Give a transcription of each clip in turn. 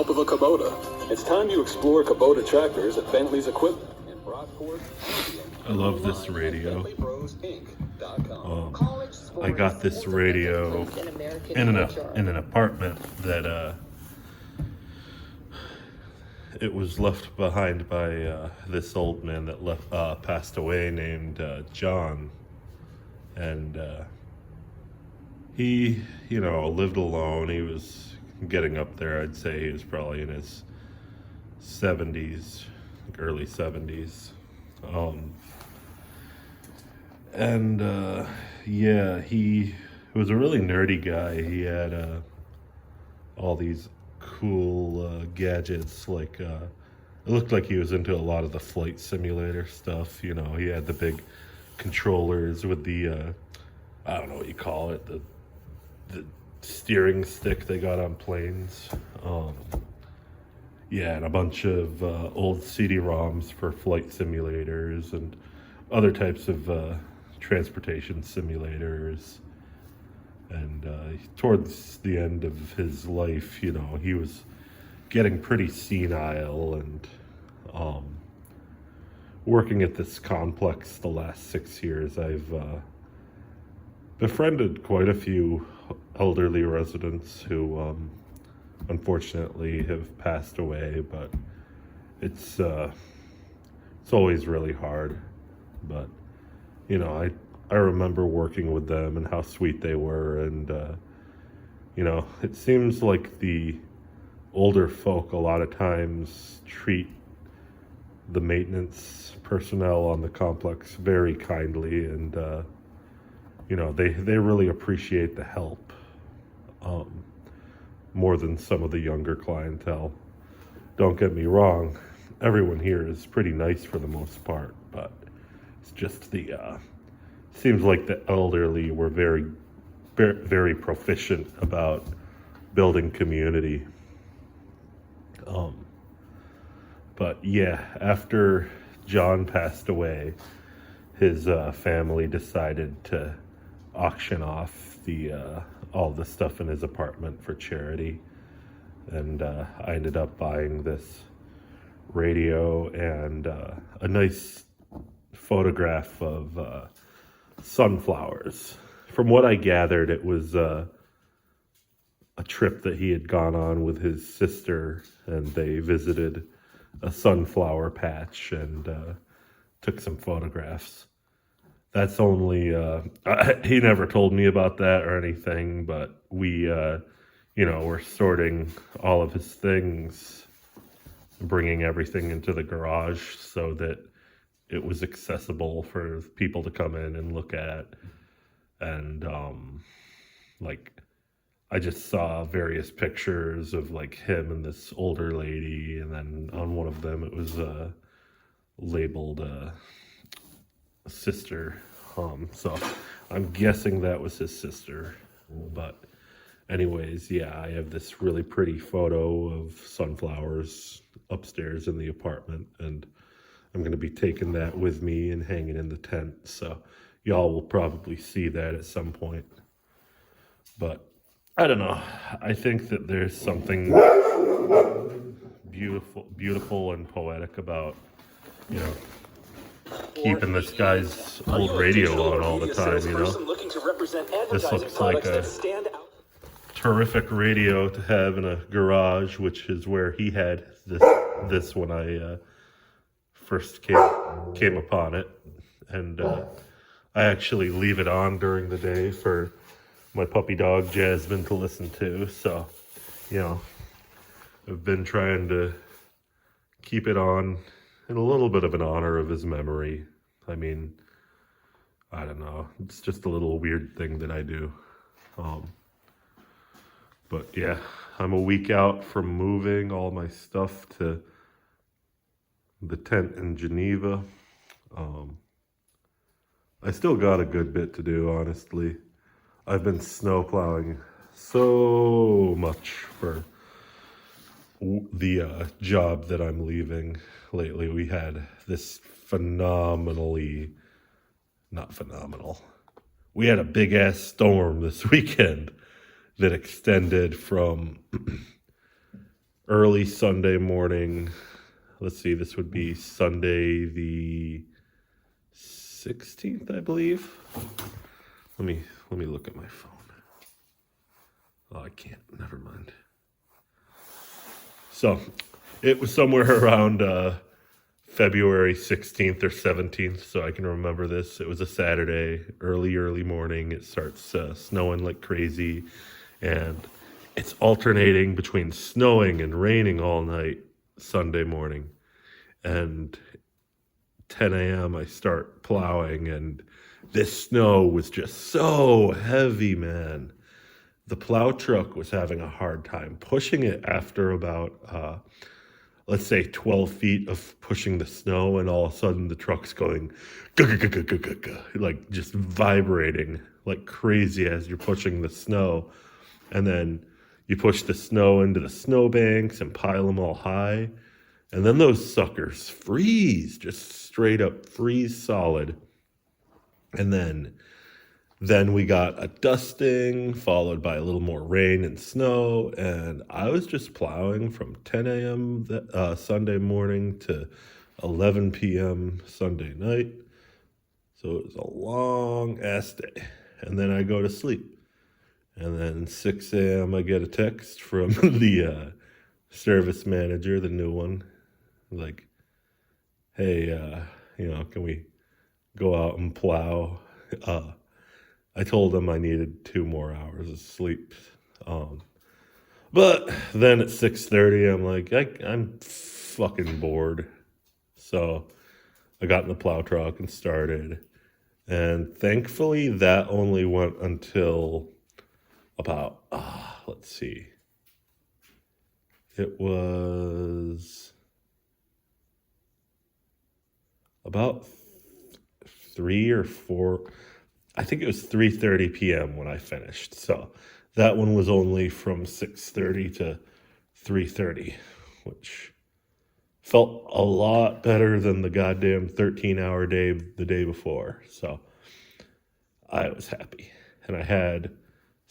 Of a Kubota. It's time you explore Kubota tractors at Bentley's Equipment in Brockport. I love this radio. I got this radio in an apartment that it was left behind by this old man that passed away named John, and he lived alone. He was getting up there. I'd say he was probably in his 70s, early 70s. He was a really nerdy guy. He had all these cool gadgets, like it looked like he was into a lot of the flight simulator stuff. He had the big controllers with the I don't know what you call it, the steering stick they got on planes. And a bunch of old CD-ROMs for flight simulators and other types of transportation simulators. And towards the end of his life, he was getting pretty senile and working at this complex the last 6 years. I've befriended quite a few elderly residents who unfortunately have passed away, but it's always really hard. But I remember working with them and how sweet they were, and it seems like the older folk a lot of times treat the maintenance personnel on the complex very kindly, and they really appreciate the help more than some of the younger clientele. Don't get me wrong, everyone here is pretty nice for the most part, but it's just the seems like the elderly were very, very proficient about building community. But yeah, after John passed away, his family decided to auction off all the stuff in his apartment for charity, and I ended up buying this radio and a nice photograph of sunflowers. From what I gathered, it was a trip that he had gone on with his sister, and they visited a sunflower patch and took some photographs. That's only he never told me about that or anything, but we were sorting all of his things, bringing everything into the garage so that it was accessible for people to come in and look at. And I just saw various pictures of him and this older lady, and then on one of them it was labeled sister. So I'm guessing that was his sister. But anyways, yeah, I have this really pretty photo of sunflowers upstairs in the apartment, and I'm going to be taking that with me and hanging in the tent. So y'all will probably see that at some point. But I don't know. I think that there's something beautiful and poetic about, keeping this guy's old radio on all the time, This looks like a terrific radio to have in a garage, which is where he had this when I first came upon it. And I actually leave it on during the day for my puppy dog Jasmine to listen to. So, I've been trying to keep it on in a little bit of an honor of his memory. I mean, I don't know. It's just a little weird thing that I do. But yeah, I'm a week out from moving all my stuff to the tent in Geneva. I still got a good bit to do, honestly. I've been snowplowing so much for the job that I'm leaving lately. We had this not phenomenal. We had a big ass storm this weekend that extended from early Sunday morning. Let's see, this would be Sunday the 16th, I believe. Let me look at my phone. Oh, I can't. Never mind. So it was somewhere around February 16th or 17th, so I can remember this. It was a Saturday, early morning. It starts snowing like crazy, and it's alternating between snowing and raining all night Sunday morning. And 10 a.m. I start plowing, and this snow was just so heavy, man. The plow truck was having a hard time pushing it after about, let's say 12 feet of pushing the snow, and all of a sudden the truck's going like just vibrating like crazy as you're pushing the snow. And then you push the snow into the snow banks and pile them all high. And then those suckers freeze, just straight up freeze solid. And then we got a dusting, followed by a little more rain and snow. And I was just plowing from 10 a.m. Sunday morning to 11 p.m. Sunday night. So it was a long ass day. And then I go to sleep. And then 6 a.m. I get a text from the service manager, the new one. Like, hey, can we go out and plow? I told him I needed 2 more hours of sleep. But then at 6:30, I'm like, I'm fucking bored. So I got in the plow truck and started. And thankfully, that only went until about, let's see. It was about 3 or 4, I think it was 3:30 p.m. when I finished. So that one was only from 6:30 to 3:30, which felt a lot better than the goddamn 13-hour day the day before. So I was happy. And I had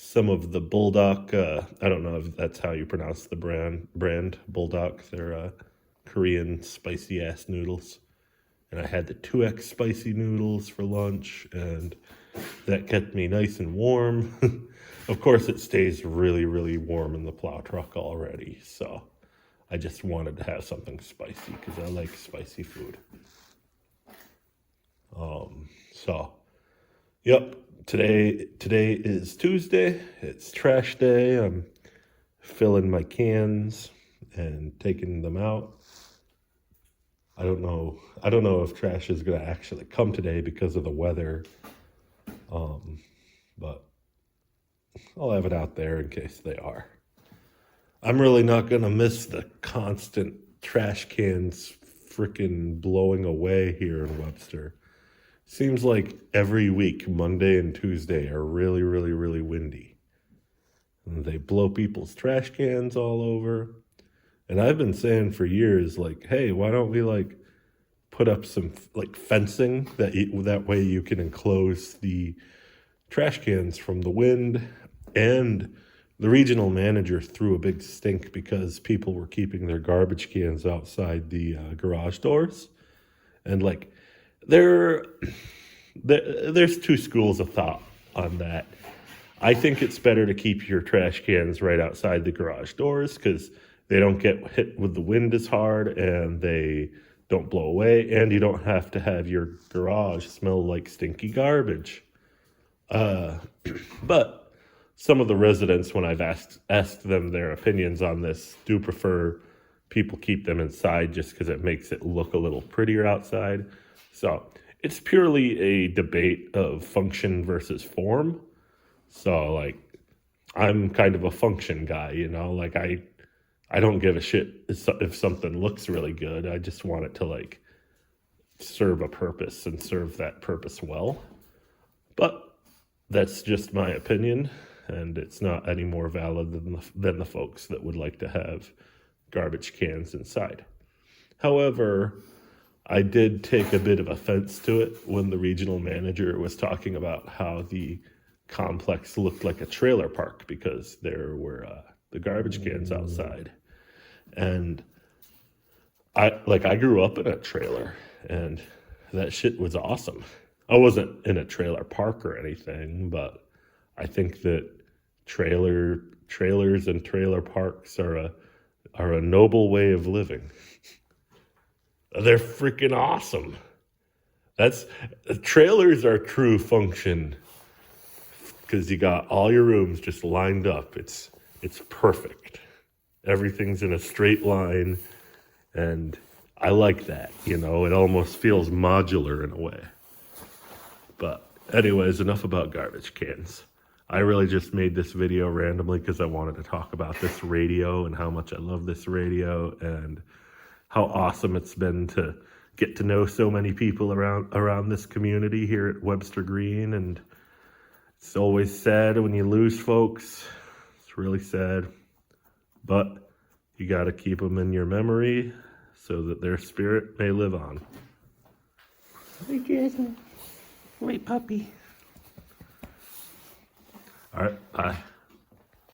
some of the Bulldog, I don't know if that's how you pronounce the brand Bulldog. They're Korean spicy ass noodles. And I had the 2X spicy noodles for lunch, and that kept me nice and warm. Of course, it stays really, really warm in the plow truck already. So I just wanted to have something spicy because I like spicy food. Yep. Today is Tuesday. It's trash day. I'm filling my cans and taking them out. I don't know if trash is going to actually come today because of the weather. But I'll have it out there in case they are. I'm really not going to miss the constant trash cans freaking blowing away here in Webster. Seems like every week, Monday and Tuesday are really, really, really windy. And they blow people's trash cans all over. And I've been saying for years, like, hey, why don't we put up some fencing that way you can enclose the trash cans from the wind. And the regional manager threw a big stink because people were keeping their garbage cans outside the garage doors. And there's 2 schools of thought on that. I think it's better to keep your trash cans right outside the garage doors because they don't get hit with the wind as hard and they don't blow away, and you don't have to have your garage smell like stinky garbage. But some of the residents, when I've asked them their opinions on this, do prefer people keep them inside just because it makes it look a little prettier outside. So it's purely a debate of function versus form. So I'm kind of a function guy, I don't give a shit if something looks really good. I just want it to serve a purpose and serve that purpose well. But that's just my opinion, and it's not any more valid than the folks that would like to have garbage cans inside. However, I did take a bit of offense to it when the regional manager was talking about how the complex looked like a trailer park because there were the garbage cans outside. And I grew up in a trailer, and that shit was awesome. I wasn't in a trailer park or anything, but I think that trailers and trailer parks are a noble way of living. They're freaking awesome. Trailers are true function, because you got all your rooms just lined up. It's perfect. Everything's in a straight line, and I like that. It almost feels modular in a way. But anyways, enough about garbage cans. I really just made this video randomly because I wanted to talk about this radio and how much I love this radio and how awesome it's been to get to know so many people around this community here at Webster Green. And it's always sad when you lose folks. It's really sad. But you got to keep them in your memory so that their spirit may live on. Hey, Jason. Wait, puppy. All right, bye.